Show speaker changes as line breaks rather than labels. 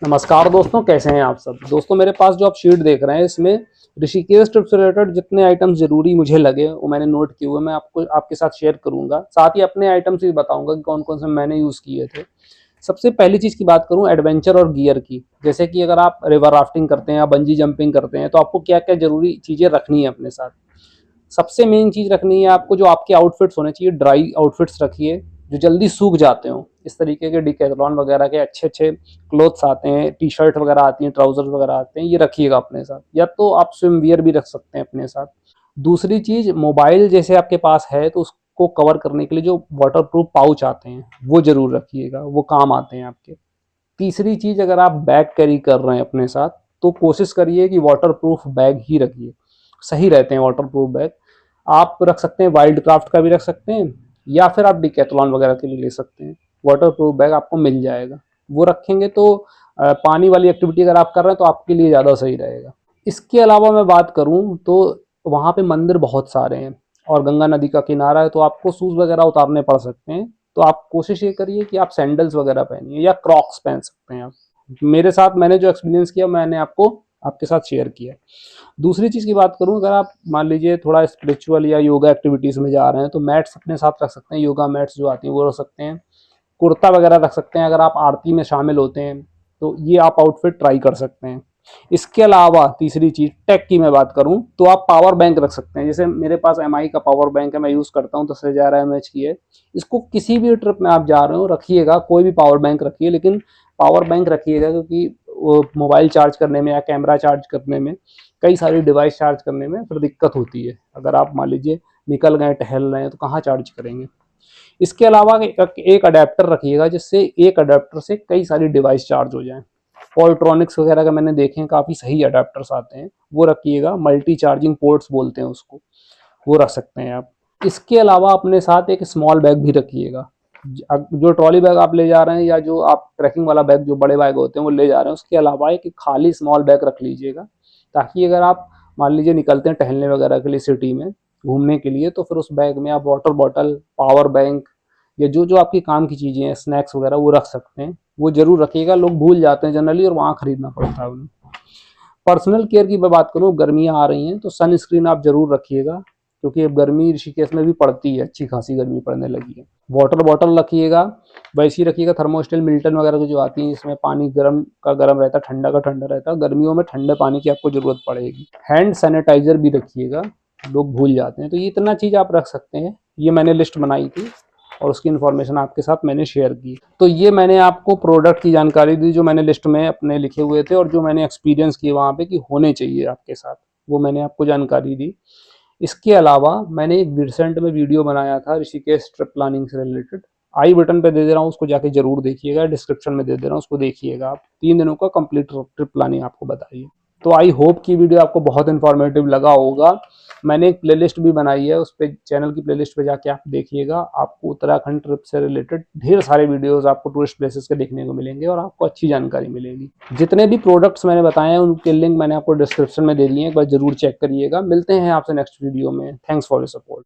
नमस्कार दोस्तों, कैसे हैं आप सब। दोस्तों, मेरे पास जो आप शीट देख रहे हैं इसमें ऋषिकेश ट्रिप से रिलेटेड जितने आइटम्स जरूरी मुझे लगे वो मैंने नोट किए हुए मैं आपको आपके साथ शेयर करूंगा। साथ ही अपने आइटम्स भी बताऊंगा कि कौन कौन से मैंने यूज़ किए थे। सबसे पहली चीज़ की बात करूं एडवेंचर और गियर की, जैसे कि अगर आप रिवर राफ्टिंग करते हैं या बंजी जंपिंग करते हैं तो आपको क्या क्या जरूरी चीज़ें रखनी है अपने साथ। सबसे मेन चीज़ रखनी है आपको, जो आपके आउटफिट्स होने चाहिए ड्राई आउटफिट्स रखिए जो जल्दी सूख जाते हो। इस तरीके के डिकैथलॉन वगैरह के अच्छे अच्छे क्लोथ्स आते हैं, टी शर्ट वगैरह आती हैं, ट्राउजर्स वगैरह आते हैं, ये रखिएगा अपने साथ। या तो आप स्विम वियर भी रख सकते हैं अपने साथ। दूसरी चीज़, मोबाइल जैसे आपके पास है तो उसको कवर करने के लिए जो वाटर प्रूफ पाउच आते हैं वो जरूर रखिएगा, वो काम आते हैं आपके। तीसरी चीज़, अगर आप बैग कैरी कर रहे हैं अपने साथ तो कोशिश करिए कि वाटर प्रूफ बैग ही रखिए, सही रहते हैं वाटर प्रूफ बैग। आप रख सकते हैं वाइल्ड क्राफ्ट का भी रख सकते हैं, या फिर आप डिकैथलॉन वगैरह के लिए ले सकते हैं। वाटर प्रूफ बैग आपको मिल जाएगा, वो रखेंगे तो पानी वाली एक्टिविटी अगर आप कर रहे हैं तो आपके लिए ज़्यादा सही रहेगा। इसके अलावा मैं बात करूं तो वहाँ पे मंदिर बहुत सारे हैं और गंगा नदी का किनारा है, तो आपको शूज़ वगैरह उतारने पड़ सकते हैं। तो आप कोशिश ये करिए कि आप सैंडल्स वगैरह पहनिए या क्रॉक्स पहन सकते हैं आप। मेरे साथ मैंने जो एक्सपीरियंस किया मैंने आपको आपके साथ शेयर किया। दूसरी चीज़ की बात करूं, अगर आप मान लीजिए थोड़ा स्पिरिचुअल या योगा एक्टिविटीज़ में जा रहे हैं तो मैट्स अपने साथ रख सकते हैं, योगा मैट्स जो आती हैं वो रख सकते हैं। कुर्ता वगैरह रख सकते हैं अगर आप आरती में शामिल होते हैं तो ये आप आउटफिट ट्राई कर सकते हैं। इसके अलावा तीसरी चीज़, टेक की मैं बात करूं तो आप पावर बैंक रख सकते हैं। जैसे मेरे पास एमआई का पावर बैंक है, मैं यूज़ करता हूं, 10,000 mAh की है। इसको किसी भी ट्रिप में आप जा रहे हो रखिएगा, कोई भी पावर बैंक रखिए, लेकिन पावर बैंक रखिएगा क्योंकि वो मोबाइल चार्ज करने में या कैमरा चार्ज करने में, कई सारी डिवाइस चार्ज करने में फिर दिक्कत होती है। अगर आप मान लीजिए निकल गए, टहल रहे हैं, तो कहाँ चार्ज करेंगे। इसके अलावा एक अडेप्टर रखिएगा जिससे एक अडेप्टर से कई सारी डिवाइस चार्ज हो जाएं। पॉल्ट्रॉनिक्स वगैरह का मैंने देखे हैं, काफ़ी सही अडेप्टर्स आते हैं, वो रखिएगा। मल्टी चार्जिंग पोर्ट्स बोलते हैं उसको, वो रख सकते हैं आप। इसके अलावा अपने साथ एक स्मॉल बैग भी रखिएगा। जो ट्रॉली बैग आप ले जा रहे हैं या जो आप ट्रैकिंग वाला बैग, जो बड़े बैग होते हैं वो ले जा रहे हैं, उसके अलावा एक खाली स्मॉल बैग रख लीजिएगा, ताकि अगर आप मान लीजिए निकलते हैं टहलने वगैरह के लिए सिटी में घूमने के लिए, तो फिर उस बैग में आप वाटर बॉटल, पावर बैंक या जो जो आपकी काम की चीज़ें हैं, स्नैक्स वगैरह, वो रख सकते हैं। वो जरूर रखिएगा, लोग भूल जाते हैं जनरली और वहाँ खरीदना पड़ता है उन्हें। पर्सनल केयर की मैं बात करूँ, गर्मियाँ आ रही हैं तो सनस्क्रीन आप जरूर रखिएगा, क्योंकि अब गर्मी ऋषिकेश में भी पड़ती है, अच्छी खासी गर्मी पड़ने लगी है। वाटर बॉटल रखिएगा, वैसे ही रखिएगा। थर्मोस्टेल मिल्टन वगैरह की जो आती हैं, इसमें पानी गर्म का गर्म रहता है, ठंडा का ठंडा रहता है। गर्मियों में ठंडे पानी की आपको जरूरत पड़ेगी। हैंड सैनिटाइजर भी रखिएगा, लोग भूल जाते हैं। तो ये इतना चीज़ आप रख सकते हैं। ये मैंने लिस्ट बनाई थी और उसकी इन्फॉर्मेशन आपके साथ मैंने शेयर की। तो ये मैंने आपको प्रोडक्ट की जानकारी दी जो मैंने लिस्ट में अपने लिखे हुए थे और जो मैंने एक्सपीरियंस किए वहाँ पे कि होने चाहिए आपके साथ, वो मैंने आपको जानकारी दी। इसके अलावा मैंने एक रिसेंट में वीडियो बनाया था ऋषिकेश ट्रिप प्लानिंग से रिलेटेड, आई बटन पे दे दे रहा हूँ, उसको जाके जरूर देखिएगा। डिस्क्रिप्शन में दे दे रहा हूँ, उसको देखिएगा आप। 3 दिनों का कंप्लीट ट्रिप प्लानिंग आपको बताइए। तो आई होप कि वीडियो आपको बहुत इन्फॉर्मेटिव लगा होगा। मैंने एक प्लेलिस्ट भी बनाई है, उस पे चैनल की प्लेलिस्ट पे जाके आप देखिएगा। आपको उत्तराखंड ट्रिप से रिलेटेड ढेर सारे वीडियोस आपको टूरिस्ट प्लेसेस के देखने को मिलेंगे और आपको अच्छी जानकारी मिलेगी। जितने भी प्रोडक्ट्स मैंने बताए हैं उनके लिंक मैंने आपको डिस्क्रिप्शन में दे दिए हैं, एक बार जरूर चेक करिएगा। मिलते हैं आपसे नेक्स्ट वीडियो में। Thanks for your support.